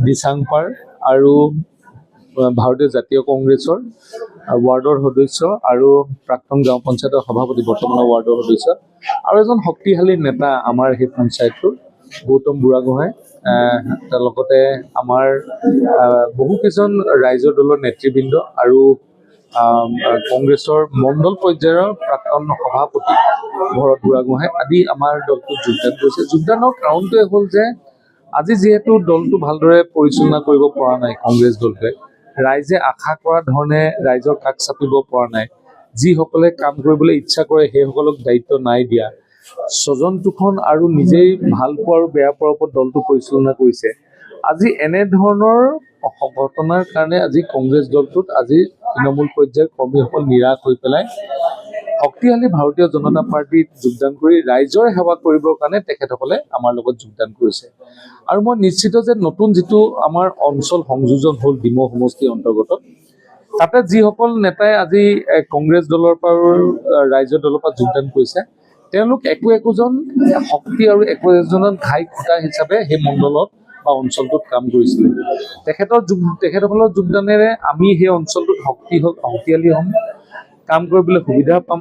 দিচাংপাৰ আৰু ভাৰতীয় জাতীয় কংগ্ৰেছৰ ৱাৰ্ডৰ সদস্য আৰু প্ৰাক্তন গাঁও পঞ্চায়তৰ সভাপতি, বৰ্তমানৰ ৱাৰ্ডৰ সদস্য আৰু এজন শক্তিশালী নেতা আমাৰ সেই পঞ্চায়তটোৰ, গৌতম বুঢ়াগোহাঁই। তাৰ লগতে আমাৰ বহুকেইজন ৰাইজৰ দলৰ নেতৃবৃন্দ আৰু কংগ্ৰেছৰ মণ্ডল পৰ্যায়ৰ প্ৰাক্তন সভাপতি ভৰত বুঢ়াগোহাঁই আদি আমাৰ দলটোত যোগদান কৰিছে। যোগদানৰ কাৰণটোৱে হ'ল যে আজি যিহেতু দলটো ভালদৰে পৰিচালনা কৰিব পৰা নাই, কংগ্ৰেছ দলটোৱে ৰাইজে আশা কৰা ধৰণে ৰাইজৰ কাষ চাপিব পৰা নাই, যিসকলে কাম কৰিবলৈ ইচ্ছা কৰে সেইসকলক দায়িত্ব নাই দিয়া, স্বজন তোষণ আৰু নিজেই ভাল পোৱা আৰু বেয়া পোৱাৰ ওপৰত দলটো পৰিচালনা কৰিছে। আজি এনেধৰণৰ ঘটনাৰ কাৰণে আজি কংগ্ৰেছ দলটোত আজি তৃণমূল পৰ্যায়ৰ কৰ্মীসকল নিৰাশ হৈ পেলাই শক্তিশালী ভাৰতীয় জনতা পাৰ্টীত যোগদান কৰি ৰাইজৰ সেৱা কৰিবৰ কাৰণে তেখেতসকলে আমাৰ লগত যোগদান কৰিছে। আৰু মই নিশ্চিত যে নতুন যিটো আমাৰ অঞ্চল সংযোজন হ'ল ডিমৌ সমষ্টিৰ অন্তৰ্গত, তাতে যিসকল নেতাই আজি কংগ্ৰেছ দলৰ পৰা ৰাইজৰ দলৰ পৰা যোগদান কৰিছে, তেওঁলোক একোজন শক্তি আৰু একোজন ঘাই খুঁটা হিচাপে সেই মণ্ডলত বা অঞ্চলটোত কাম কৰিছিলে। তেখেতসকলৰ যোগদানেৰে আমি সেই অঞ্চলটোত শক্তিশালী হ'ম, কাম কৰিবলৈ সুবিধা পাম,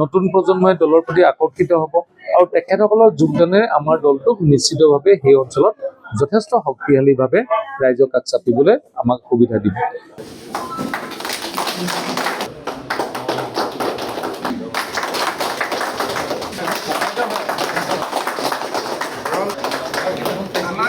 নতুন প্ৰজন্মই দলৰ প্ৰতি আকৰ্ষিত হ'ব আৰু তেখেতসকলৰ যোগদানেৰে আমাৰ দলটোক নিশ্চিতভাৱে সেই অঞ্চলত যথেষ্ট শক্তিশালীভাৱে ৰাইজৰ কাষ চাপিবলৈ আমাক সুবিধা দিব।